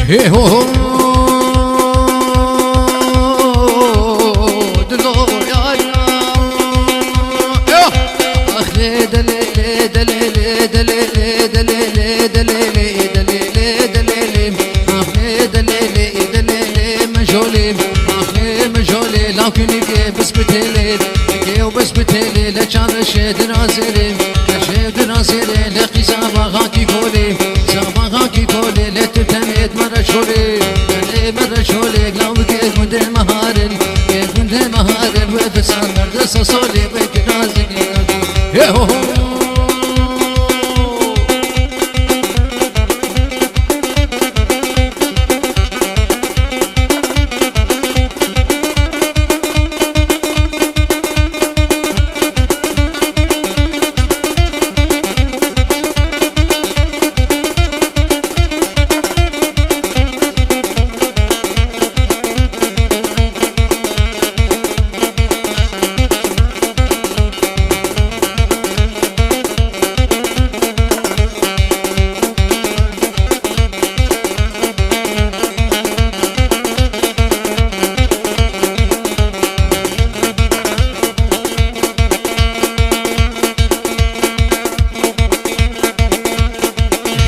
هي هو دلو يا يا اخلي دليلي دليلي دليلي دليلي دليلي دليلي دليلي اخلي دليلي دليلي مجولي اخلي مجولي لكن بس بتلي وبس بتلي لشان شد نازلي شد نازلي لقي زباغا كي كولي زباغا كي كولي لتتمد مرشولي مرشولي لو كيف مد مهارن كيف مد مهارن وبسان مرد صولي بك نازلي هو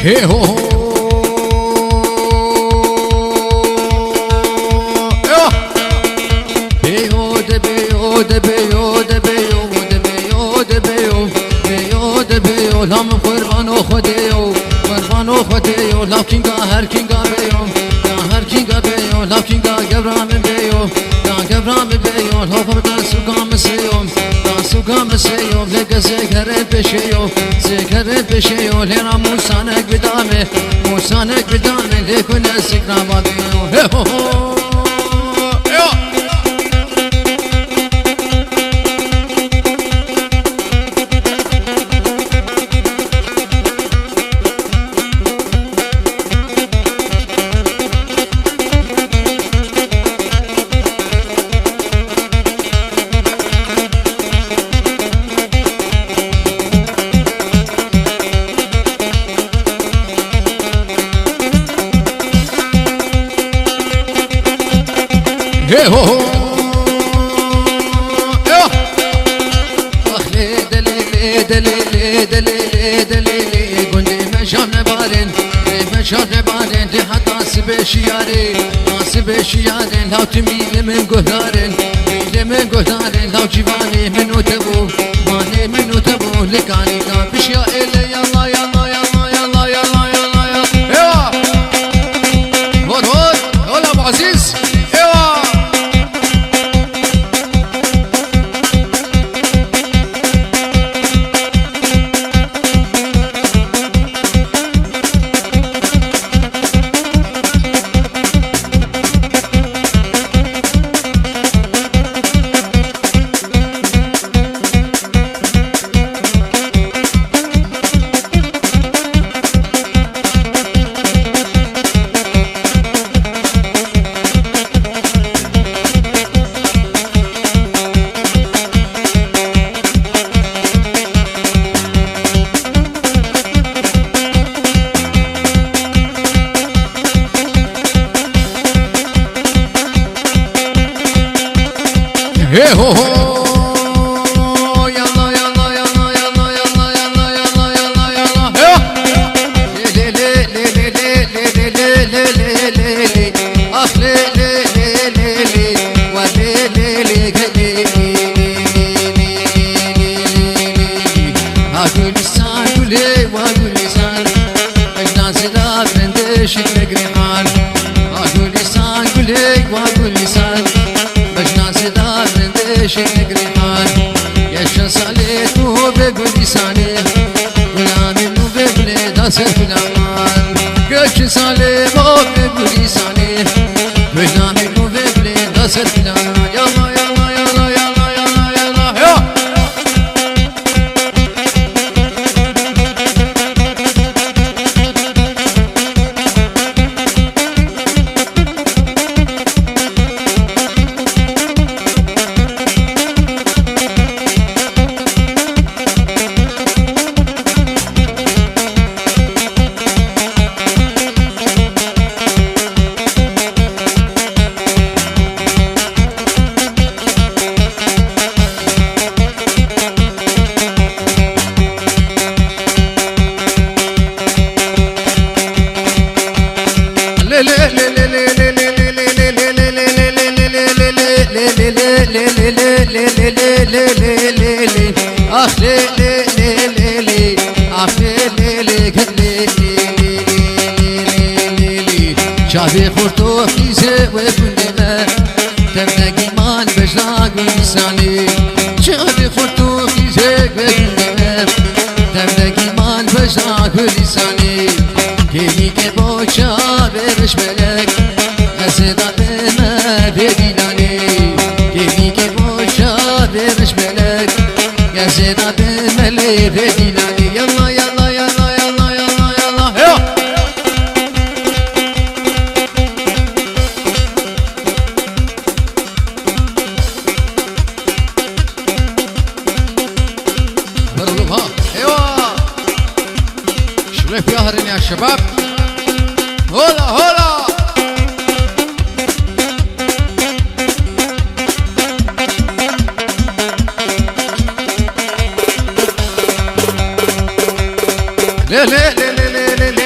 هي هو بيود بيود بيود بيود بيود بيود بيود بيود هم قربان خديو قربان خديو لكن هر كينغا بيو هر كينغا بيو لكن جبرام بيو جبرام بيو هو دانسو قام سيو دانسو قام سيو لك زكر بشيو زكر بشيو لنا موسانك بدامه موسانك بدامه لكن السكرام بيو هي هو اخلي دليلي دليلي دليلي دليلي قولي مشان بارين مشان بارين دي حتى سبي شياري سبي شياري لو تميل من قهرين ميل من قهرين لو جيباني منو تبو ماني منو تبو لكاني كابش يا إلي يلا يلا يلا يلا يلا يلا يلا هون هون هون ابو عزيز هي هو يلا يلا يلا يلا يلا يلا يلا يلا يلا لي لي لي لي لي لي لي لي لي اخ لي لي لي لي لي ولي لي لي اقول لسان قولي واقول لسان اجناس لا بندش الجريحان اقول لسان قولي واقول لسان شنق ريحان يا شصاليت وبقول لساني غلامي وبقول داس فلامان قش صالي وبقول لساني غلامي وبقول داس فلامان يلا يلا يلا يلا يلا يلا يلا شافي خورتو خيزة وكلنا تمناقي مان بجراق ولساني شافي خورتو خيزة وكلنا تمناقي مان بجراق ولساني كيني كبوشا برش ملك أزيدا بما بديناني كيني كبوشا برش ملك أزيدا بما بديناني يلا يلا يلا يلا يلا يلا يلا شوف يا هرين يا شباب هولا هولا لي لي لي لي لي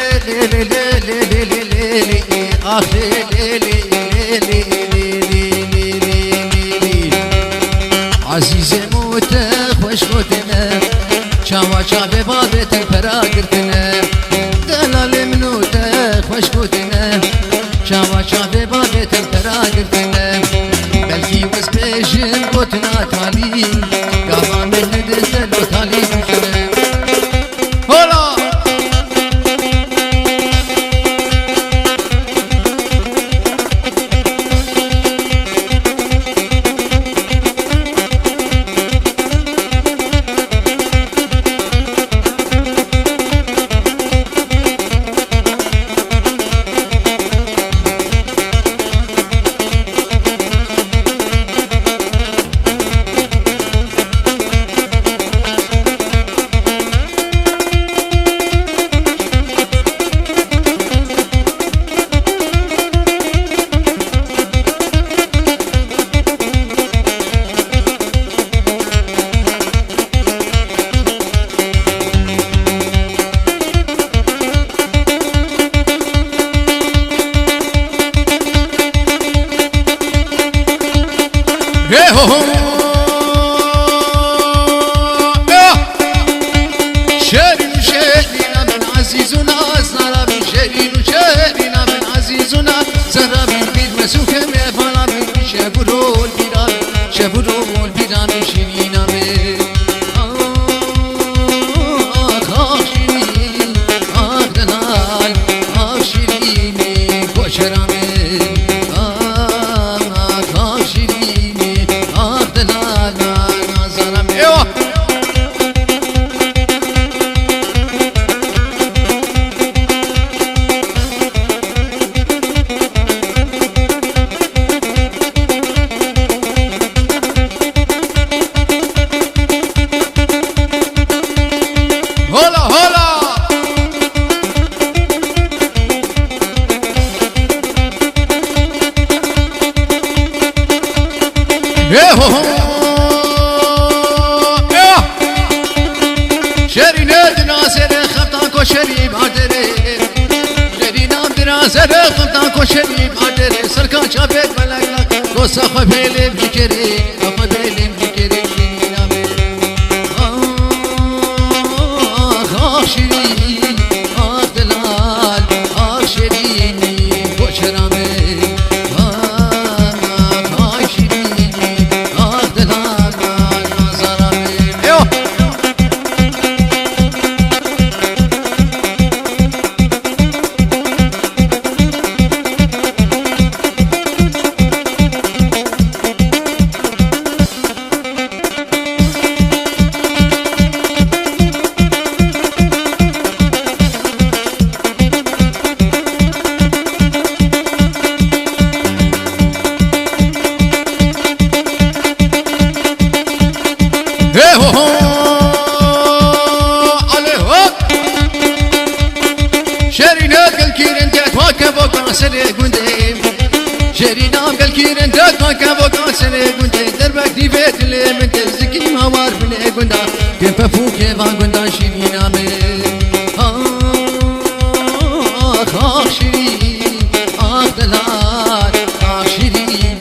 لي لي لي لي لي اخ لي لي لي لي عزيزي موت خوش موتنا شاوا شابي بابت الفراقرتنا دلال منوت خوش موتنا شاوا شابي بابت الفراقرتنا بلكي وز بيجن بوتنا تالي قاما من ندلتلو تالي بجنا هولا شيرين شيرين من عزيزنا زرابي شيرين شيرين من عزيزنا زرابي بيد مسوكه مفالا بيد شبرو البيران شبرو البيران شيرين من آخ شيرين آخ دلال آخ شيرين كوشرامي آخ شيرين آخ دلال زرامي ايوه هولا هولا شري نادنا سر خمتاكو شري بادري شري نادنا سر خمتاكو شري بادري سركان شابت ملك قصة خبيل بكري خبيل بكري شيرين آخ دلال آخ شيريني كوشرامي آخ شيريني آخ دلال زرامي ايوه شرينا قال كيرن داك كابو سنه كنت دربك دي بيت اللي من تزكي ما وار بني كنت كيف فوق كيف كنت شرينا من آخ شيرين آخ دلال آخ شيرين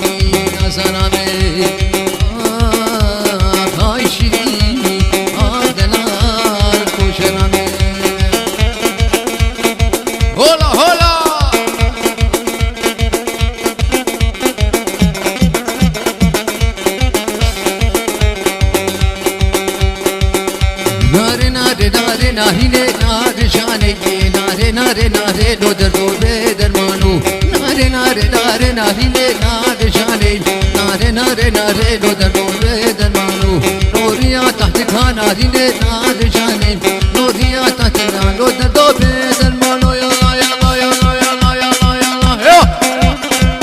نظرامي آخ شيرين آخ دلال كوشرامي nare nare lo dardo be darmanu nare nare nare nare le nare shane nare nare nare lo dardo be darmanu noriya taht khana le nare shane noriya taht khana lo dardo be darmanu ya Allah ya Allah ya Allah ya Allah ya Allah ya Allah ya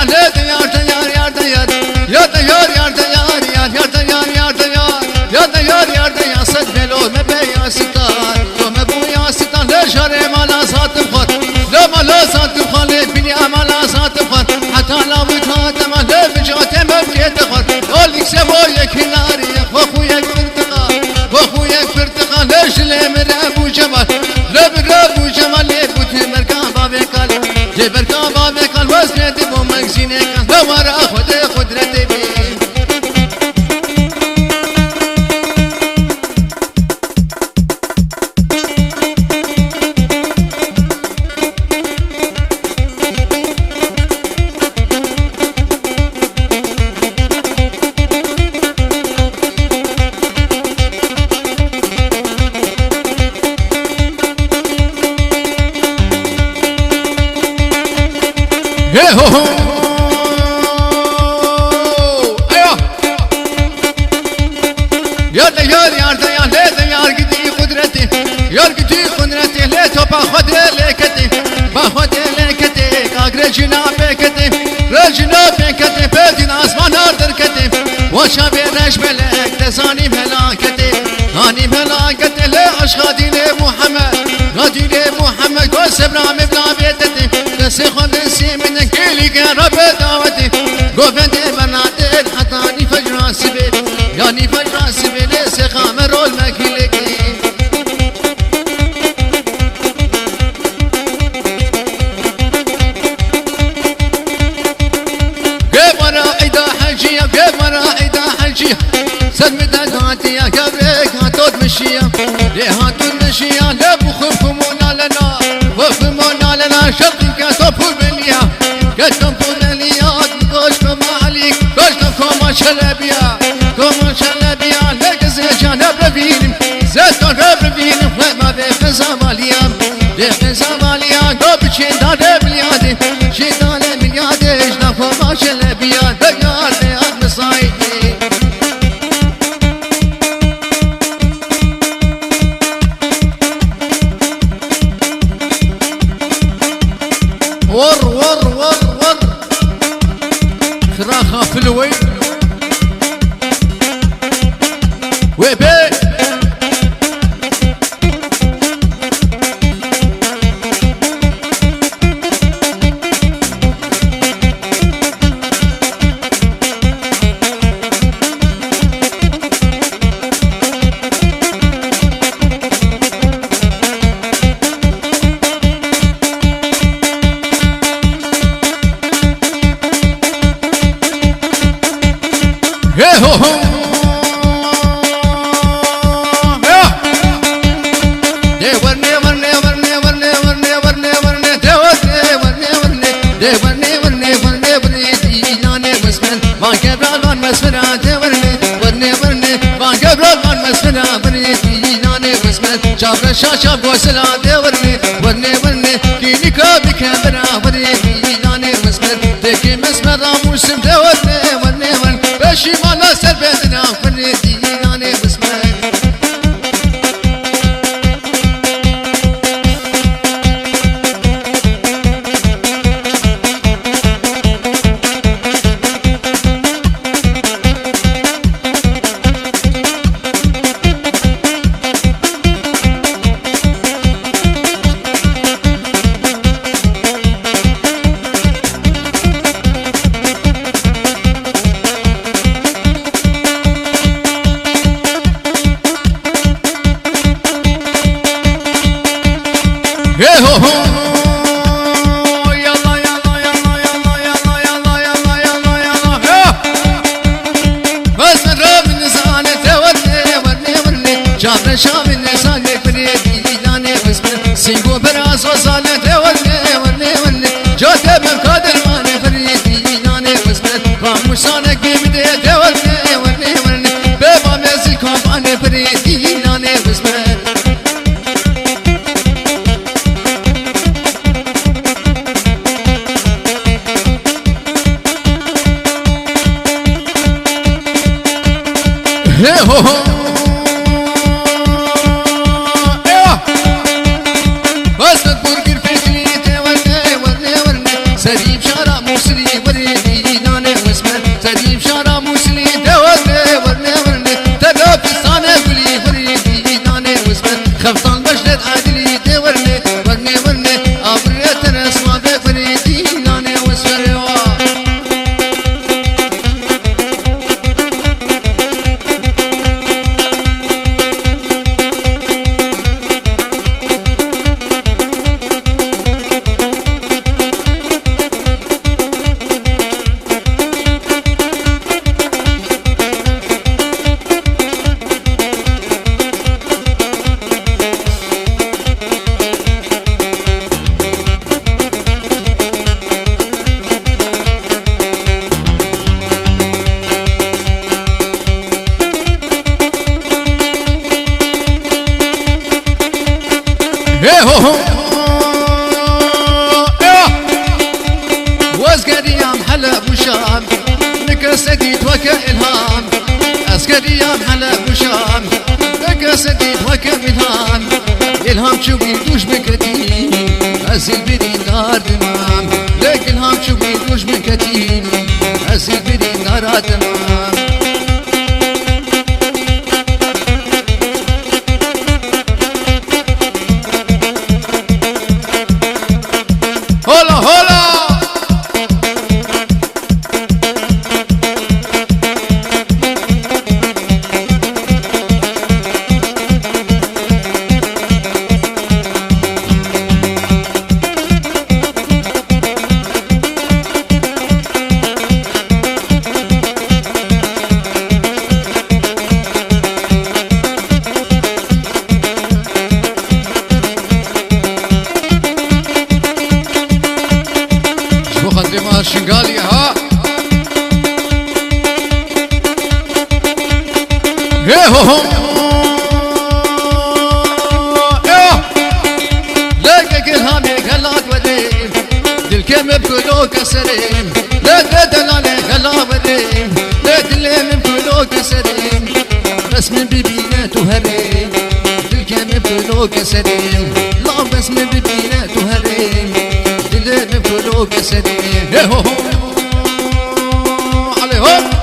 Ya راوت هاتم لب جات مبكيت خد قولك سبويا كناري خويا برتقال خويا برتقال ليش لمر ابو جمال لمر ابو جمال لبوت مركان بابكال جبركان بابكال وزنت بو مكسينك دوار اخد قدرتي بي رجنا بكتي بدين اسمان اردر كتي وشاب رش ملك تزاني ملاكتي هاني ملاكتي لعشق دين محمد دين محمد قول سبرام بلا بيتتي تسخن نسي من كيلي رب دعوتي قوفنتي بناتي حتاني فجر سبيل يعني فجر سبيل سخام رول مكيلكي سلمت هاتيا قبرك هاتود مشيا ليه هاتود مشيا لبو خفمونا لنا وفمونا لنا شرطك صفو بليا قدم بولنيا قوشكم عليك قوشكم كوما شلبيا لقز جانب ربينم زيتون رب ربينم وما بفزا ماليا بفزا ماليا قوب شيطان بليادي شيطان بليادي جنا كوما شلبيا دقار ديار مصايدي ور فراخة في الوين وبي شاب شاب وسلا دورني ورني كيني كابي كامرا ورني ناني مسمر تكي مسمر موسم دورني بشي مالا سربتنا ورني ناني مسمر شام النساء بريدي لاني بسمن سينكو براس وصالة ورني جوت من قادر ماني بريدي لاني بسمن راموسانة قيمتي ورني بابا مزي كوماني بريدي لاني بسمن هي هو سريب شارع موسلي وريدي ناني واسمن سريب شارع موسلي ورني تلافستانة قولي وريدي ناني واسمن خفتان بجلد عادلي ورني أبريت رسمة وريدي ناني واسمن وشام نكسديت وكإلهام عسكري يا حلب وشام نكسديت وكإلهام إلهام شوي دوش بكتين أسيل بدين دار تمام لك إلهام شوي دوش بكتين أسيل بدين دار تمام هلا هلا شنقالي ها هيه هو لقى الهامي قلات وديم دلكم بكلو كسرين لقى دلالي قلا وديم لقى بكلو كسرين بس من ببينات وهرين دلكم بكلو كسرين لا بس من ببينات وهرين دلكم بكلو كسرين هيه هو عليهم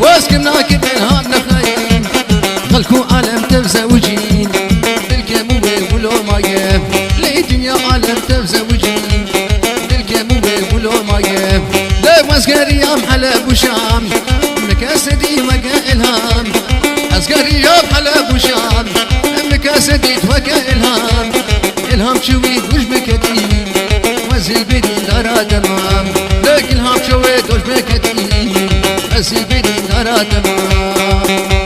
واسكناك بالهام نخايم خلكو عالم تزوجين بالكموي ولو مايم لي دنيا عالم تزوجين بالكموي ولو مايم لا مسكري يا حلب وشام مكاسدي وكا إلهام عسكري يا حلب وشام مكاسدي وكا إلهام إلهام شويت وش بكتين وزل بدين دارا تمام لك إلهام شويت وش بكتين أسيل بدين دارا تمام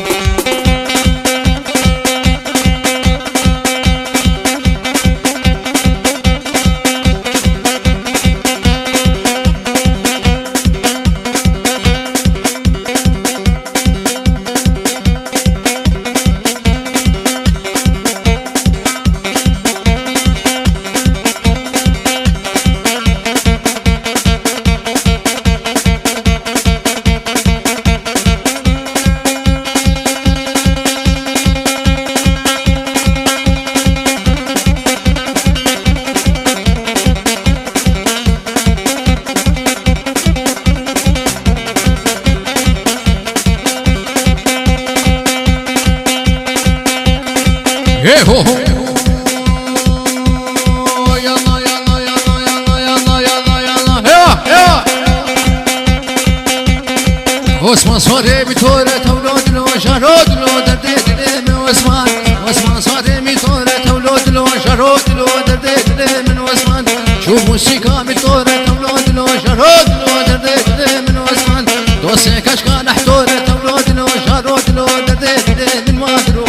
واسمان صاري بتورة تولود لو شارود لو درديت من واسمان واسمان صاري بتورة تولود لو شارود لو درديت من واسمان شوف موسيقى بتورة تولود لو شارود لو درديت من واسمان دوسي كشكان احتورة تولود لو شارود لو درديت من مادرو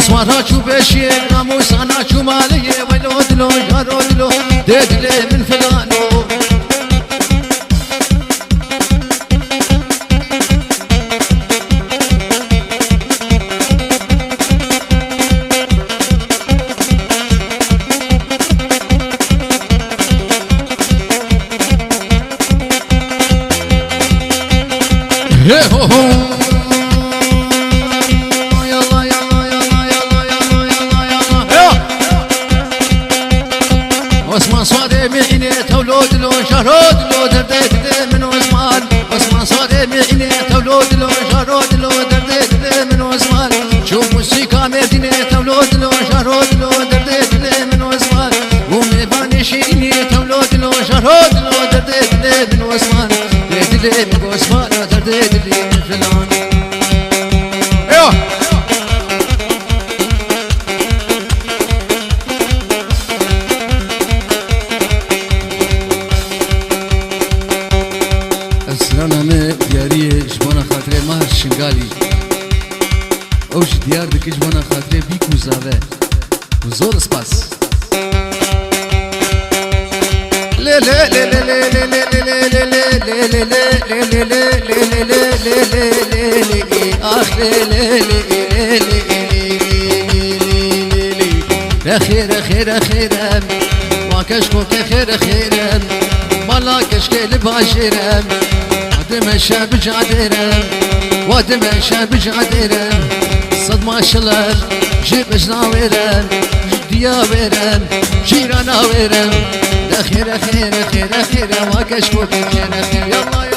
سوارا چو بشی ناموسانا چو مالیه ویلو دلو جارو دلو دیدلی من فلانو عثمان صادق معيني تولد لو شرود لو دردت من عثمان عثمان صادق معيني تولد لو شرود لو دردت من عثمان شوف موسيقى مدينة تولد لو شرود لو دردت من عثمان ومباني شيريني تولد لو شرود لو دردت من عثمان دردت من عثمان دردت من فلان اسرانامه دیاری جبانا خاطره مهر شنگالی اوش دیار دکی جبانا خاطره بی کوزاوه زور سپاس لی لی لی لی لی لی لی لی لی لی لی لی آخ لی لی لی لی خیر خیر خیرم ما کشکو که خیر خیرم مالا کشکه لباشرم وادم شاب جادرم وادم شاب جادرم صدمة شلال جيب جناورم دياورم جيراناورم خير خير خير خير ما كشفوك خير خير يلا